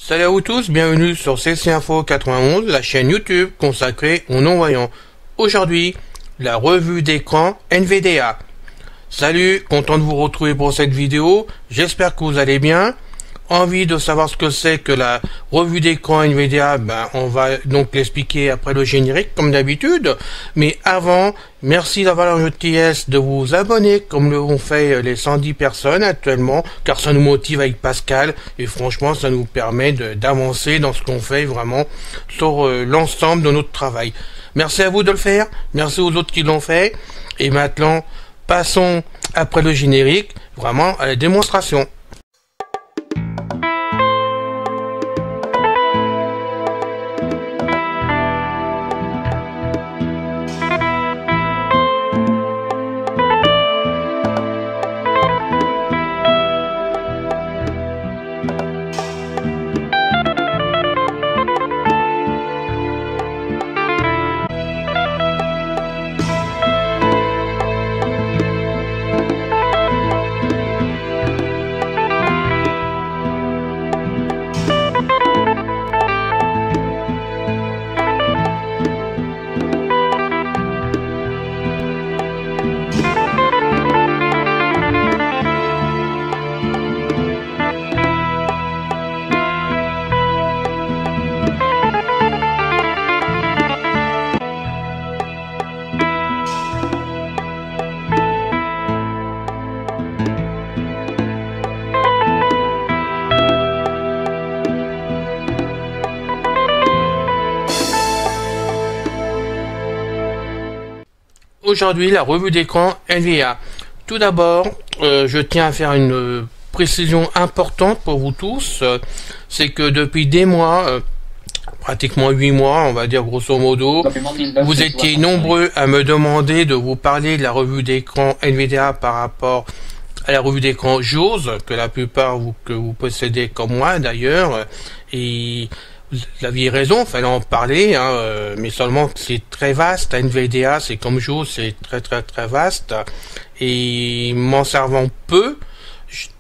Salut à vous tous, bienvenue sur CC Info 91, la chaîne YouTube consacrée aux non-voyants. Aujourd'hui, la revue d'écran NVDA. Salut, content de vous retrouver pour cette vidéo, j'espère que vous allez bien. Envie de savoir ce que c'est que la revue d'écran NVDA, on va donc l'expliquer après le générique comme d'habitude. Mais avant, merci d'avoir la gentillesse de vous abonner comme l'ont fait les 110 personnes actuellement, car ça nous motive avec Pascal et franchement ça nous permet d'avancer dans ce qu'on fait vraiment sur l'ensemble de notre travail. Merci à vous de le faire, merci aux autres qui l'ont fait. Et maintenant, passons après le générique vraiment à la démonstration. Aujourd'hui, la revue d'écran NVDA. Tout d'abord, je tiens à faire une précision importante pour vous tous. C'est que depuis des mois, pratiquement 8 mois, on va dire grosso modo, vous étiez nombreux à me demander de vous parler de la revue d'écran NVDA par rapport à la revue d'écran JAWS, que la plupart que vous possédez comme moi d'ailleurs, et vous aviez raison, fallait en parler, mais seulement que c'est très vaste. NVDA, c'est comme JAWS, c'est très vaste. Et m'en servant peu,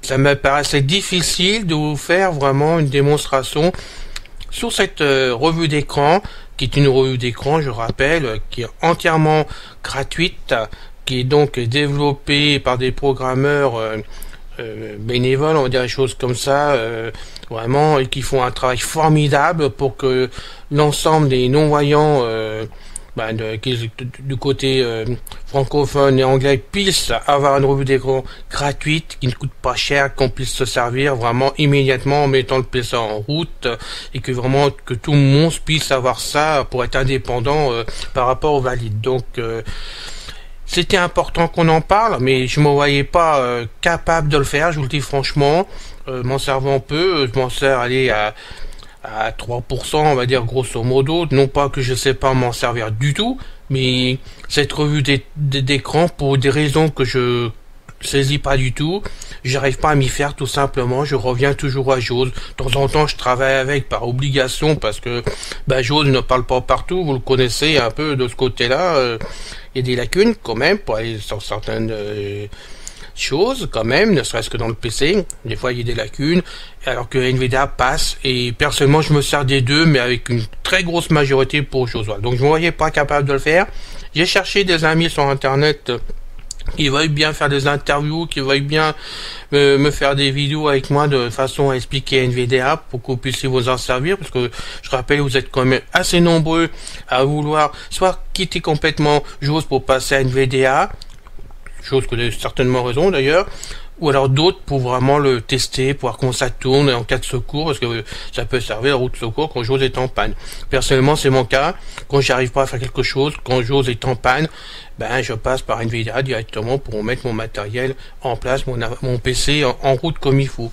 ça me paraissait difficile de vous faire vraiment une démonstration sur cette revue d'écran, qui est une revue d'écran, je rappelle, qui est entièrement gratuite, qui est donc développée par des programmeurs bénévoles, on va dire des choses comme ça, vraiment, et qui font un travail formidable pour que l'ensemble des non-voyants du côté francophone et anglais puissent avoir une revue d'écran gratuite, qui ne coûte pas cher, qu'on puisse se servir vraiment immédiatement en mettant le PC en route, et que vraiment que tout le monde puisse avoir ça pour être indépendant par rapport aux valides. Donc c'était important qu'on en parle, mais je me voyais pas capable de le faire, je vous le dis franchement. M'en servant peu, je m'en sers à 3%, on va dire grosso modo. Non pas que je sais pas m'en servir du tout, mais cette revue d'écran, pour des raisons que je saisis pas du tout, j'arrive pas à m'y faire tout simplement. Je reviens toujours à JAWS. De temps en temps, je travaille avec par obligation parce que JAWS ne parle pas partout. Vous le connaissez un peu de ce côté-là. Il y a des lacunes quand même pour aller sur certaines choses quand même, ne serait-ce que dans le PC. Des fois, il y a des lacunes, alors que NVDA passe. Et personnellement, je me sers des deux, mais avec une très grosse majorité pour JAWS. Donc, je ne me voyais pas capable de le faire. J'ai cherché des amis sur Internet qui veuillent bien faire des interviews, qui veuillent bien me faire des vidéos avec moi de façon à expliquer NVDA pour que vous puissiez vous en servir, parce que je rappelle, vous êtes quand même assez nombreux à vouloir soit quitter complètement JAWS pour passer à NVDA, chose que vous avez certainement raison d'ailleurs, ou alors d'autres pour vraiment le tester, pour voir comment ça tourne en cas de secours, parce que ça peut servir la roue de secours quand JAWS est en panne. Personnellement, c'est mon cas. Quand j'arrive pas à faire quelque chose, quand JAWS est en panne, je passe par NVDA directement pour mettre mon matériel en place, mon PC en route comme il faut.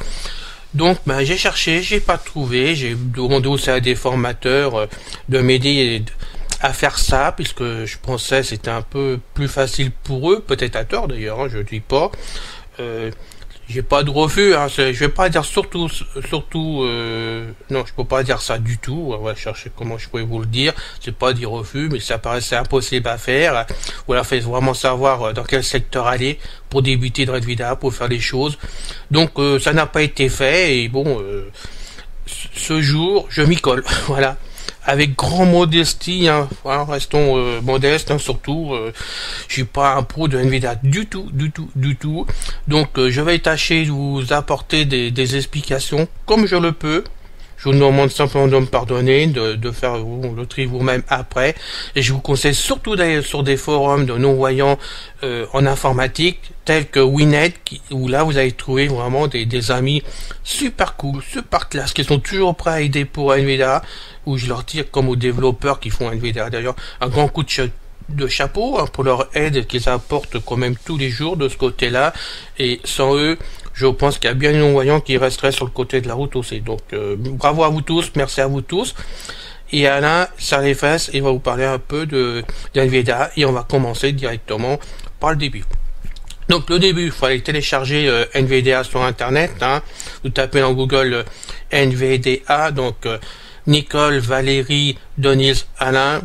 Donc, j'ai cherché, j'ai pas trouvé, j'ai demandé aussi à des formateurs de m'aider à faire ça, puisque je pensais que c'était un peu plus facile pour eux, peut-être à tort d'ailleurs, je dis pas. J'ai pas de refus, je vais pas dire surtout, non, je peux pas dire ça du tout. On va chercher comment je pourrais vous le dire. C'est pas des refus, mais ça paraissait impossible à faire. Voilà, fait vraiment savoir dans quel secteur aller pour débuter dans NVDA, pour faire les choses. Donc ça n'a pas été fait, et bon, ce jour, je m'y colle. Voilà. Avec grand modestie, hein. Voilà, restons modestes, hein, surtout. Je suis pas un pro de Nvidia du tout. Donc, je vais tâcher de vous apporter des explications comme je le peux. Je vous demande simplement de me pardonner, de faire le tri vous-même après. Et je vous conseille surtout d'aller sur des forums de non-voyants en informatique, tels que Winnet, où là vous allez trouver vraiment des amis super cool, super classe, qui sont toujours prêts à aider pour Nvidia, où je leur tire comme aux développeurs qui font Nvidia. D'ailleurs, un grand coup de chapeau, hein, pour leur aide qu'ils apportent quand même tous les jours de ce côté-là. Et sans eux, je pense qu'il y a bien des non-voyants qui resteraient sur le côté de la route aussi. Donc, bravo à vous tous, merci à vous tous. Et Alain, ça les fesses, il va vous parler un peu de Nvidia et on va commencer directement par le début. Donc, le début, il faut aller télécharger Nvidia sur Internet. Hein. Vous tapez dans Google Nvidia, donc Nicole, Valérie, Denise, Alain.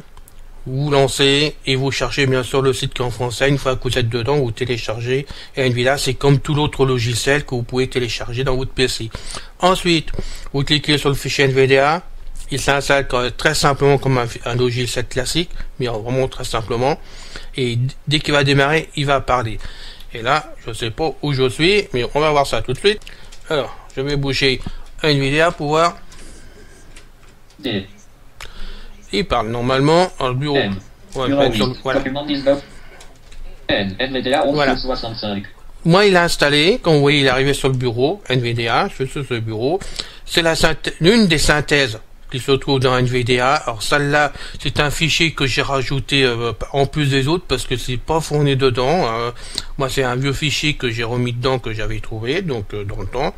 Vous lancez et vous cherchez bien sûr le site qui est en français. Une fois que vous êtes dedans, vous téléchargez Nvidia. C'est comme tout l'autre logiciel que vous pouvez télécharger dans votre PC. Ensuite, vous cliquez sur le fichier Nvidia. Il s'installe très simplement comme un logiciel classique, mais vraiment très simplement. Et dès qu'il va démarrer, il va parler. Et là, je ne sais pas où je suis, mais on va voir ça tout de suite. Alors, je vais bouger Nvidia pour voir. Il parle normalement dans le bureau. Voilà. Moi, il a installé, quand vous voyez, il est arrivé sur le bureau, Nvidia, sur ce bureau. C'est l'une des synthèses qui se trouve dans Nvidia. Alors, celle-là, c'est un fichier que j'ai rajouté en plus des autres parce que c'est pas fourni dedans. Moi, c'est un vieux fichier que j'ai remis dedans, que j'avais trouvé, donc dans le temps.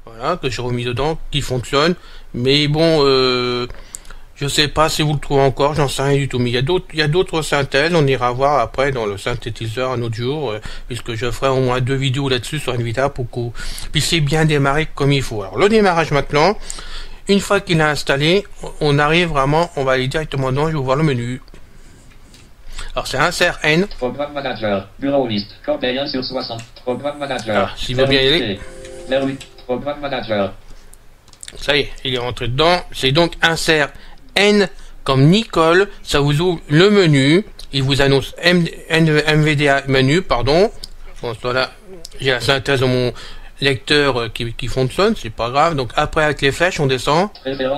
Voilà, que j'ai remis dedans, qui fonctionne. Mais bon, je sais pas si vous le trouvez encore, j'en sais rien du tout, mais il y a d'autres synthèses, on ira voir après dans le synthétiseur un autre jour, puisque je ferai au moins 2 vidéos là-dessus sur Nvidia pour que vous puissiez bien démarrer comme il faut. Alors le démarrage maintenant, une fois qu'il est installé, on arrive vraiment, on va aller directement dedans, je vais vous voir le menu. Alors c'est insert N. Programme Manager, Bureau List, Corbeil 1 sur 60, Programme Manager. Ah, s'il veut bien y aller. Vers 8, Programme Manager. Ça y est, il est rentré dedans, c'est donc insert N comme Nicole, ça vous ouvre le menu, il vous annonce NVDA menu, pardon. Bon, voilà, j'ai la synthèse de mon lecteur qui fonctionne, c'est pas grave. Donc après avec les flèches, on descend.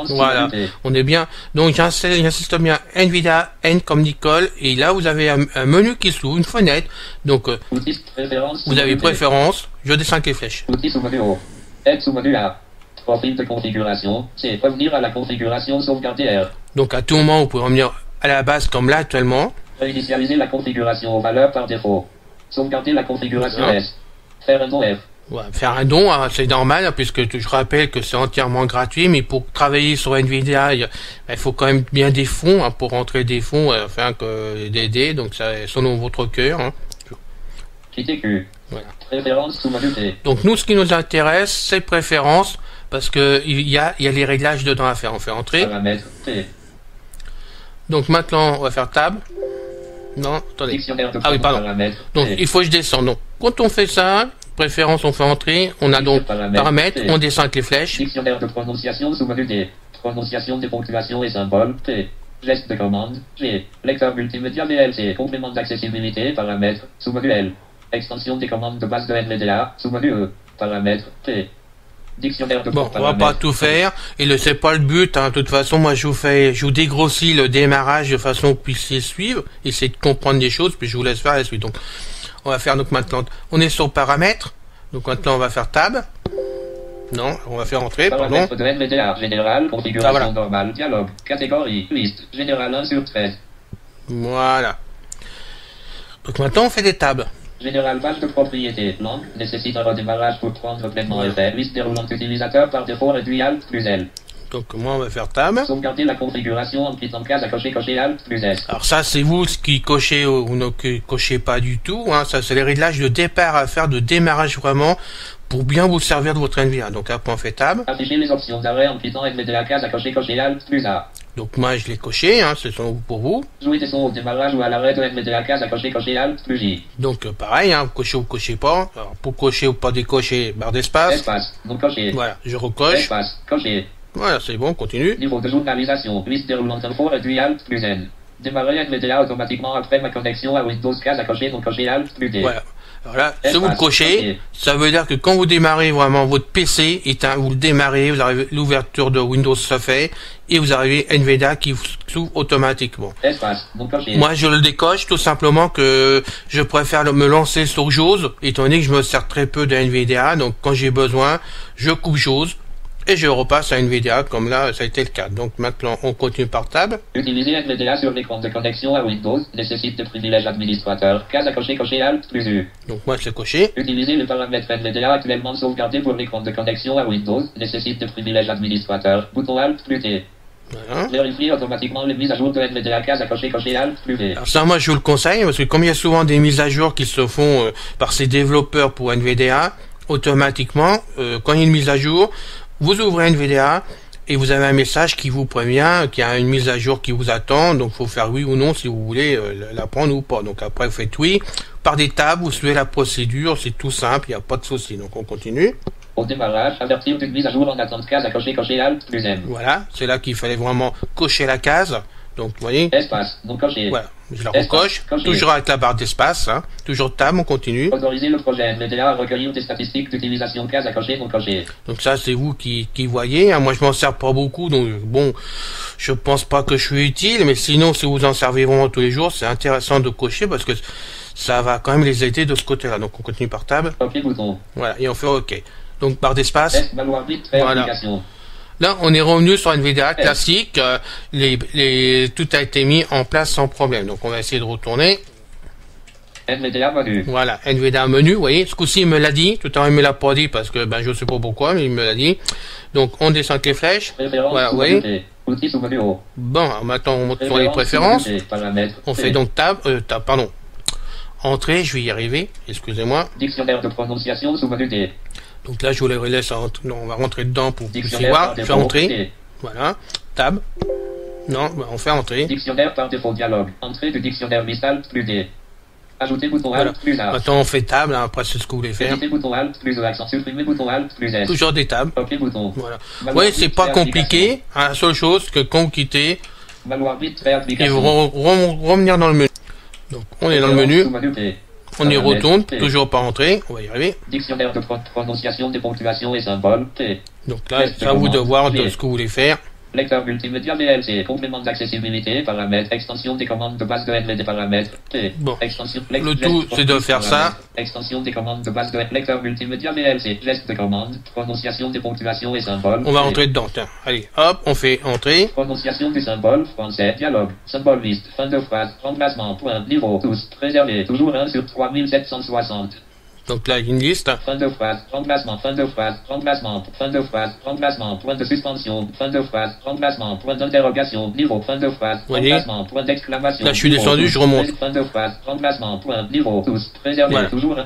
Voilà, on est bien. Donc j'insiste bien Nvidia N comme Nicole, et là vous avez un menu qui s'ouvre, une fenêtre. Donc vous avez préférence, je descends avec les flèches. Outils sous-menu O. Aide sous-menu A. Profil de configuration, c'est revenir à la configuration sauvegarder R. Donc à tout moment, vous pouvez revenir à la base comme là actuellement. Réinitialiser la configuration aux valeurs par défaut. Sauvegarder la configuration S. Faire un don F. Ouais, faire un don, hein, c'est normal, puisque je rappelle que c'est entièrement gratuit, mais pour travailler sur Nvidia, il faut quand même bien des fonds, hein, pour rentrer des fonds, afin que d'aider, donc ça, selon votre cœur. Hein. QTQ. Voilà. Préférence sous menu T. Donc nous, ce qui nous intéresse, c'est préférences, parce que il y a les réglages dedans à faire. On fait entrer. Paramètres T. Donc maintenant, on va faire tab. Non, attendez. Ah oui, pardon. Donc il faut que je descende. Donc quand on fait ça, préférence, on fait entrer. On a donc paramètres, on descend avec les flèches. Dictionnaire de prononciation sous menu D. Prononciation des ponctuations et symboles T. Geste de commande G. Lecteur multimédia VLC. Complément d'accessibilité paramètres sous menu L. Extension des commandes de base de Nvidia sous menu E. Paramètres T. Dictionnaire de bon, on va pas tout faire, et c'est pas le but, hein. De toute façon, moi je vous dégrossis le démarrage de façon que vous puissiez suivre, essayer de comprendre des choses, puis je vous laisse faire la suite. Donc, on va faire donc maintenant, on est sur paramètres, donc maintenant on va faire tab. Non, on va faire entrer, pardon. Paramètres de Nvidia, général, configuration normale, dialogue, catégorie, liste, général 1 sur 13. Voilà. Donc maintenant on fait des tabs. Général page de propriété, langue, nécessite un redémarrage pour prendre pleinement effet. Liste déroulante utilisateur par défaut réduit Alt plus L. Donc moi on va faire tab. Sauvegarder la configuration en cliquant case à cocher Alt plus S. Alors ça c'est vous ce qui cochez ou ne cochez pas du tout. Hein. Ça c'est les réglages de départ à faire, de démarrage vraiment, pour bien vous servir de votre Nvidia. Donc après on fait tab. Afficher les options d'arrêt en cliquant Nvidia case à cocher Alt plus A. Donc moi je l'ai coché, hein, c'est pour vous. Jouer des sons au démarrage ou à l'arrêt de Nvidia case à cocher Alt plus J. Donc pareil, hein, cochez ou cochez pas. Alors pour cocher ou pas décocher, barre d'espace. Espace, non coché. Voilà, je recoche. Espace, coché. Voilà, c'est bon, continue. Niveau de journalisation. Liste déroulante info réduit Alt plus N. Démarrer NVDA automatiquement après ma connexion à Windows, case à cocher, donc cocher Alt plus D. Voilà. Alors là, si vous le cochez, ça veut dire que quand vous démarrez vraiment votre PC, vous le démarrez, vous arrivez l'ouverture de Windows se fait, et vous arrivez NVDA qui s'ouvre automatiquement. Moi, je le décoche tout simplement que je préfère me lancer sur JAWS, étant donné que je me sers très peu de NVDA, donc quand j'ai besoin, je coupe JAWS, et je repasse à NVDA, comme là, ça a été le cas. Donc maintenant, on continue par tab. Utiliser NVDA sur l'écran de connexion à Windows nécessite de privilèges administrateur. Case à cocher, cocher Alt plus U. Donc moi, c'est coché. Utiliser le paramètre NVDA actuellement sauvegardé pour l'écran de connexion à Windows nécessite de privilèges administrateur. Bouton Alt plus T. Voilà. Vérifier automatiquement les mises à jour de NVDA. Case à cocher, cocher Alt plus V. Alors ça, moi, je vous le conseille, parce que comme il y a souvent des mises à jour qui se font par ces développeurs pour NVDA, automatiquement, quand il y a une mise à jour, vous ouvrez NVDA et vous avez un message qui vous prévient qu'il y a une mise à jour qui vous attend, donc il faut faire oui ou non si vous voulez la prendre ou pas. Donc après vous faites oui, par des tables, vous suivez la procédure, c'est tout simple, il n'y a pas de souci. Donc on continue. Au démarrage, avertir d'une mise à jour en attente, case à cocher, cocher Alt plus M. Voilà, c'est là qu'il fallait vraiment cocher la case. Donc vous voyez. Espace, non coché. Voilà, je la recoche, toujours avec la barre d'espace, hein. Toujours table, on continue. Autoriser le projet NVDA à recueillir des statistiques d'utilisation, case à cocher, non coché. Donc ça c'est vous qui voyez, hein. Moi je m'en sers pas beaucoup, donc bon, je pense pas que je suis utile, mais sinon si vous en servez vraiment tous les jours, c'est intéressant de cocher parce que ça va quand même les aider de ce côté-là. Donc on continue par table. OK bouton. Voilà, et on fait OK. Donc barre d'espace. Voilà. Là, on est revenu sur NVDA classique, tout a été mis en place sans problème. Donc, on va essayer de retourner. NVDA menu. Voilà, NVDA menu, vous voyez, ce coup-ci, il me l'a dit. Tout à l'heure, il me l'a pas dit parce que, je sais pas pourquoi, mais il me l'a dit. Donc, on descend avec les flèches. Voilà, vous voyez. Bon, maintenant, on monte sur les préférences. On fait donc pardon. Entrée, je vais y arriver, excusez-moi. Dictionnaire de prononciation sous menu D. Donc là, je vous les laisse, on va rentrer dedans pour voir. Je fais entrer. Voilà. Tab. Non, on fait entrer. Dictionnaire par défaut dialogue. Entrée du dictionnaire Mistral plus D. Ajouter bouton Alt plus A. Maintenant, on fait table, hein, après c'est ce que vous voulez faire. Editer bouton Alt plus E, accent supprimer bouton Alt plus S. Toujours des tables. OK bouton. Voilà. Oui, c'est pas compliqué. Hein, la seule chose que quand vous quittez, et vous revenir dans le menu. Donc, on est dans le menu. On y retourne, toujours pas entrer, on va y arriver. Dictionnaire de prononciation des ponctuations et symboles, T. Donc là, c'est à vous de voir de ce que vous voulez faire. Lecteur multimédia VLC, complément d'accessibilité, paramètres, extension des commandes de base de NVDA, paramètres, T. Bon, le tout, c'est de faire ça. Extension des commandes de base de lecteur multimédia VLC, geste de commande, prononciation des ponctuations et symboles. On va entrer dedans, tiens. Allez, hop, on fait entrer. Prononciation des symboles, français, dialogue, symbole liste, fin de phrase, remplacement, point, niveau, tous, préservé, toujours 1 sur 3760. Donc là, une liste. Fin de phrase, remplacement, fin de phrase, remplacement, fin de phrase, remplacement, point de suspension, fin de phrase, remplacement, point d'interrogation, niveau, fin de phrase, remplacement, point d'exclamation. Là, je suis descendu, je remonte. Fin de phrase, remplacement, point, niveau, tous, préservé, voilà. Toujours.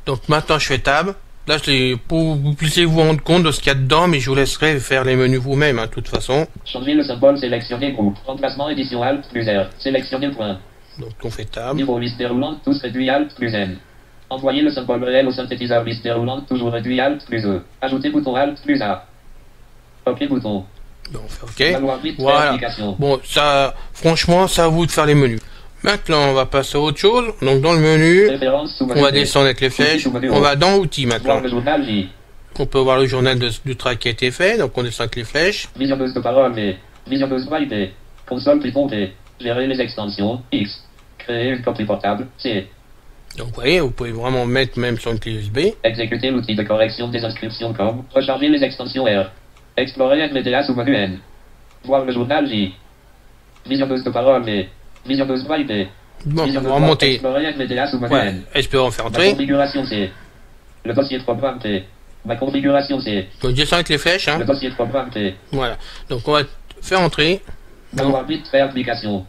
Donc maintenant, je fais tab. Là, c'est pour que vous puissiez vous rendre compte de ce qu'il y a dedans, mais je vous laisserai faire les menus vous-même, hein, de toute façon. Changer le symbole, sélectionner groupe, remplacement, édition Alt plus R, sélectionner point. Donc on fait tab. Niveau liste déroulante, tous réduit Alt plus N. Envoyer le symbole réel au synthétiseur liste déroulante, toujours réduit Alt plus E. Ajouter bouton Alt plus A. OK bouton. Bon, on fait OK. Voilà. Bon, ça, franchement, c'est à vous de faire les menus. Maintenant, on va passer à autre chose. Donc, dans le menu, on va descendre avec les flèches. On va dans Outils maintenant. On peut voir le journal du travail qui a été fait. Donc, on descend avec les flèches. Visionneuse de parole V. Visionneuse voix IP. Console Python V. Gérer les extensions X. Créer une copie portable C. Donc vous voyez, vous pouvez vraiment mettre même sur une clé USB. Exécuter l'outil de correction des inscriptions comme recharger les extensions R. Explorer NVDA sous menu N. Voir le journal J. Visionneuse de parole V. Visionneuse voix IP. Bon, on va remonter. Explorer NVDA sous menu N. Espérons faire entrer. Ma configuration C. Le dossier de programme T. Ma configuration C. Donc descend avec les flèches. Hein. Le dossier de programme T. Voilà. Donc on va faire entrer. Vouloir vite faire application.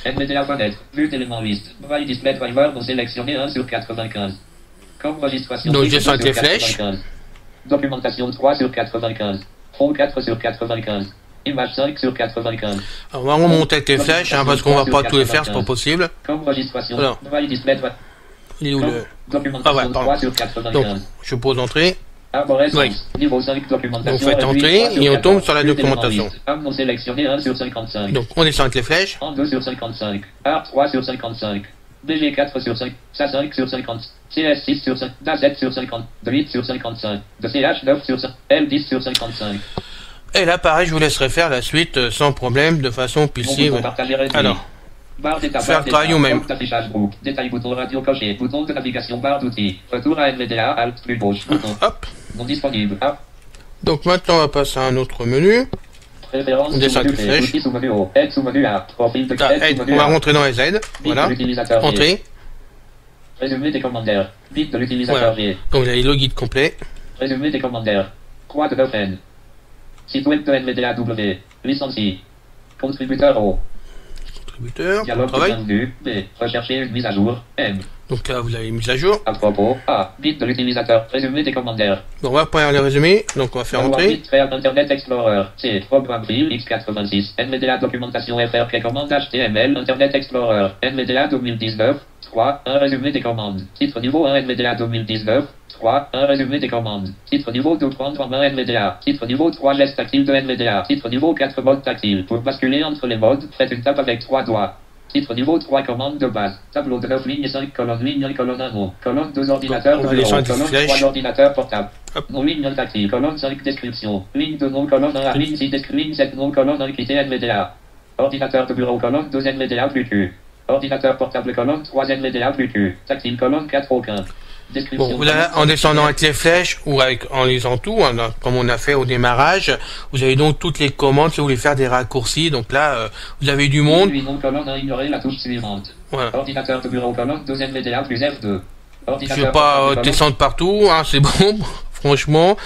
NVDA fenêtre, vue d'éléments liste, Braille display driver dont sélectionner 1 sur 95. Comme registration. Donc je descends avec les flèches. Documentation 3 sur 95. Fond 4 sur 95. Image 5 sur 95. Alors, on va remonter avec les flèches, hein, parce qu'on va pas tous les faire, c'est pas possible. Comme registration. Alors. Braille display Il est où le... Documentation 3 sur 95. Donc, je pose entrée. Arborescence. Oui. Niveau 5, documentation. Donc, faites entrer et on tombe sur la documentation. Arme non sélectionné 1 sur 55. Donc, on descend avec les flèches. En 2 sur 55. AR 3 sur 55. BG 4 sur 5. SA 5 sur 50. CS 6 sur 5. DA 7 sur 50. De 8 sur 55. De CH 9 sur 5. L 10 sur 55. Et là, pareil, je vous laisserai faire la suite sans problème, de façon pulsive. Alors, barre d'étape, faire le travail ou même. Affichage groupe, détail bouton radio coché, bouton de navigation, barre d'outils, retour à NVDA, Alt plus gauche, bouton. Hop. Non disponible. Ah. Donc maintenant, on va passer à un autre menu. Préférence. On descend avec les flèches. Outils sous menu O. Aide sous menu A. Profil de Ah, aide, on va rentrer dans les aides. Voilà. Entrée. Résumé des commentaires. Bit de l'utilisateur G. Donc vous avez le guide complet. Résumé des commentaires. Croix de Dauphine. Site web de NVDA W. Licencié. Contributeur O. Contributeur. Dialogue Travail. bienvenu. B. Rechercher une mise à jour. M. Donc là, vous avez mise à jour. À propos. A. Bit de l'utilisateur. Résumé des commentaires. Donc on va prendre les résumés. Donc on va faire entrer. Internet Explorer. C. Programmerie X86. NVDA documentation FR précommande HTML. Internet Explorer. NVDA 2019. 3. Un résumé des commandes. Titre niveau 1 NVDA 2019. 3. Un résumé des commandes. Titre niveau 2 prendre en main NVDA. Titre niveau 3 geste tactile de NVDA. Titre niveau 4 mode tactile. Pour basculer entre les modes, faites une tape avec 3 doigts. Titre niveau 3 commande de base. Tableau de 9 lignes 5 colonne ligne colonne 1 mot. Colonne 2 ordinateurs de bureau. Colonne 3 ordinateurs portables. Non ligne tactile. Colonne 5 description. Ligne 2 non colonne 1 ligne 6 description. Ligne 7 non colonne 1 quitter NVDA. Ordinateur de bureau colonne 2 NVDA plus Q. Ordinateur portable colonne 3 NVDA plus Q. Tactile colonne 4 aucun. Bon, vous avez, en descendant avec les flèches ou en lisant tout, hein, comme on a fait au démarrage, vous avez donc toutes les commandes si vous voulez faire des raccourcis. Donc là, vous avez du monde. La touche suivante. Voilà. Ordinateur de bureau colonne 2 NVDA plus F2. Je vais pas descendre partout, hein, c'est bon, franchement.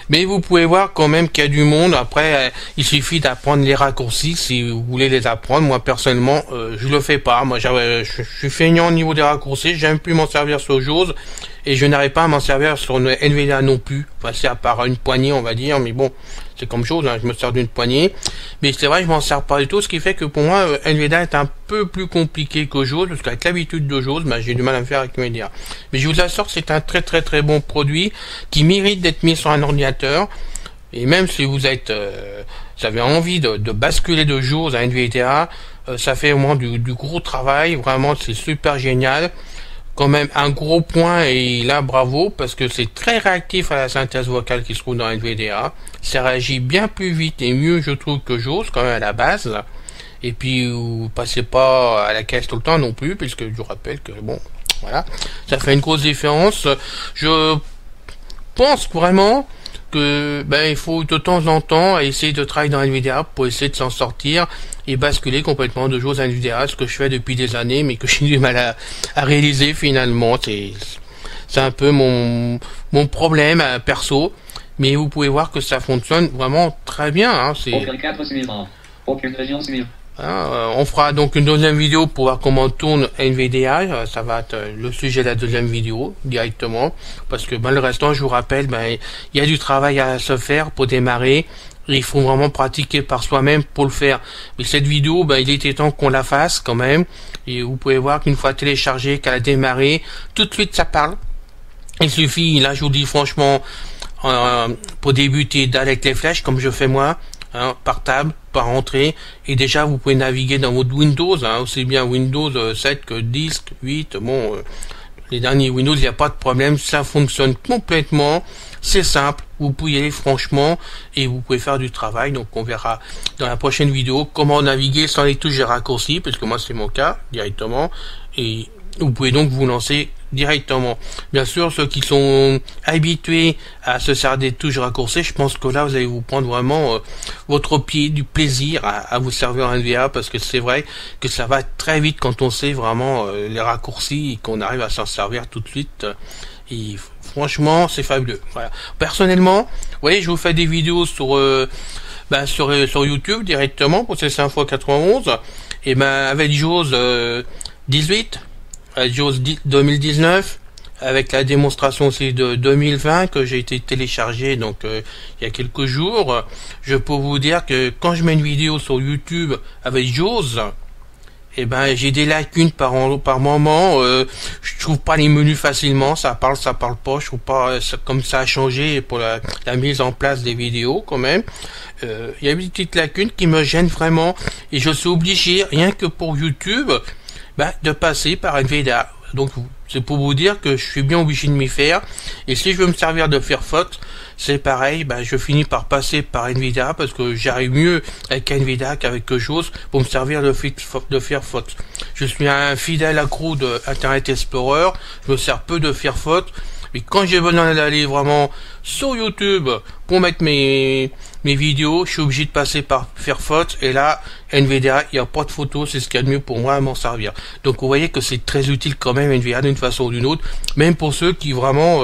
Mais vous pouvez voir quand même qu'il y a du monde. Après, il suffit d'apprendre les raccourcis si vous voulez les apprendre. Moi, personnellement, je le fais pas. Moi, je suis feignant au niveau des raccourcis. J'aime plus m'en servir sur JAWS. Et je n'arrive pas à m'en servir sur une NVDA non plus. Enfin, c'est à part une poignée, on va dire. Mais bon, c'est comme chose, hein, je me sers d'une poignée. Mais c'est vrai, je m'en sers pas du tout. Ce qui fait que pour moi, NVDA est un peu plus compliqué que JAWS. Parce qu'avec l'habitude de JAWS, j'ai du mal à me faire avec NVDA. Mais je vous assure que c'est un très très très bon produit qui mérite d'être mis sur un ordinateur. Et même si vous êtes, vous avez envie de basculer de JAWS à NVDA, ça fait vraiment du gros travail. Vraiment, c'est super génial. Quand même un gros point, et là bravo, parce que c'est très réactif à la synthèse vocale qui se trouve dans NVDA. Ça réagit bien plus vite et mieux, je trouve, que JAWS quand même à la base. Et puis vous passez pas à la caisse tout le temps non plus, puisque je vous rappelle que bon, voilà, ça fait une grosse différence. Je pense vraiment que il faut de temps en temps essayer de travailler dans NVDA pour essayer de s'en sortir et basculer complètement de JAWS à NVDA, ce que je fais depuis des années, mais que j'ai du mal à réaliser finalement. C'est un peu mon problème perso, mais vous pouvez voir que ça fonctionne vraiment très bien. Hein, aucun cadre suivant, aucune région suivante. On fera donc une deuxième vidéo pour voir comment tourne NVDA. Ça va être le sujet de la deuxième vidéo directement, parce que le restant, je vous rappelle, il y a du travail à se faire pour démarrer. Il faut vraiment pratiquer par soi-même pour le faire. Mais cette vidéo, il était temps qu'on la fasse quand même. Et vous pouvez voir qu'une fois téléchargée, qu'elle a démarré, tout de suite ça parle. Il suffit, là je vous dis franchement, pour débuter d'aller avec les flèches comme je fais moi, hein, par table, par entrée, et déjà vous pouvez naviguer dans votre Windows, hein, aussi bien Windows 7 que 10, 8, bon, les derniers Windows, il n'y a pas de problème, ça fonctionne complètement, c'est simple, vous pouvez y aller franchement, et vous pouvez faire du travail. Donc on verra dans la prochaine vidéo comment naviguer sans les touches de raccourci, parce que moi c'est mon cas, directement, et vous pouvez donc vous lancer directement. Bien sûr, ceux qui sont habitués à se servir des touches raccourcies, je pense que là vous allez vous prendre vraiment votre pied, du plaisir à vous servir en NVDA, parce que c'est vrai que ça va très vite quand on sait vraiment les raccourcis et qu'on arrive à s'en servir tout de suite. Et franchement, c'est fabuleux. Voilà. Personnellement, vous voyez, je vous fais des vidéos sur sur YouTube directement pour ces Info 91, et avec JAWS 18. JAWS 2019, avec la démonstration aussi de 2020 que j'ai été téléchargé donc il y a quelques jours. Je peux vous dire que quand je mets une vidéo sur YouTube avec JAWS, et ben j'ai des lacunes par moment. Je trouve pas les menus facilement, ça parle pas. Je trouve pas comme ça a changé pour la mise en place des vidéos quand même. Il y a une petite lacune qui me gêne vraiment et je suis obligé rien que pour YouTube de passer par NVIDIA. Donc c'est pour vous dire que je suis bien obligé de m'y faire. Et si je veux me servir de Firefox, c'est pareil, je finis par passer par NVIDIA parce que j'arrive mieux avec NVIDIA qu'avec quelque chose pour me servir de Firefox. Je suis un fidèle accro de Internet Explorer, je me sers peu de Firefox, mais quand j'ai besoin d'aller vraiment sur YouTube pour mettre mes vidéos, je suis obligé de passer par Firefox, et là, NVIDIA, il n'y a pas de photo, c'est ce qu'il y a de mieux pour moi à m'en servir. Donc vous voyez que c'est très utile quand même NVIDIA d'une façon ou d'une autre, même pour ceux qui vraiment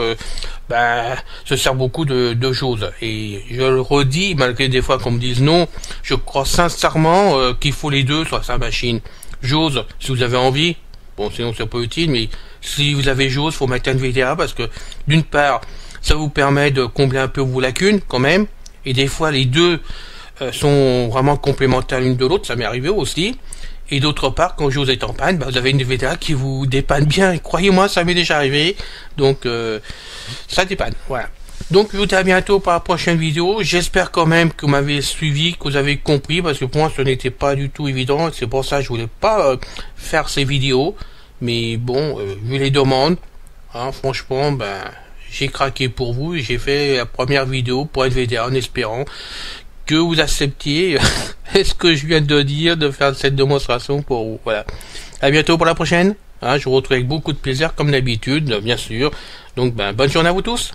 se servent beaucoup de choses. Et je le redis, malgré des fois qu'on me dise non, je crois sincèrement qu'il faut les deux sur sa machine. JAWS, si vous avez envie, bon sinon c'est pas utile, mais si vous avez JAWS, faut mettre NVIDIA parce que d'une part, ça vous permet de combler un peu vos lacunes quand même, et des fois les deux sont vraiment complémentaires l'une de l'autre, ça m'est arrivé aussi. Et d'autre part, quand JAWS est en panne, vous avez une NVIDIA qui vous dépanne bien, et croyez-moi, ça m'est déjà arrivé, donc ça dépanne, voilà. Donc je vous dis à bientôt pour la prochaine vidéo. J'espère quand même que vous m'avez suivi, que vous avez compris, parce que pour moi ce n'était pas du tout évident, c'est pour ça que je voulais pas faire ces vidéos. Mais bon, vu les demandes, franchement, j'ai craqué pour vous et j'ai fait la première vidéo pour NVIDIA en espérant que vous acceptiez ce que je viens de dire, de faire cette démonstration pour vous. Voilà. À bientôt pour la prochaine. Je vous retrouve avec beaucoup de plaisir comme d'habitude, bien sûr. Donc bonne journée à vous tous.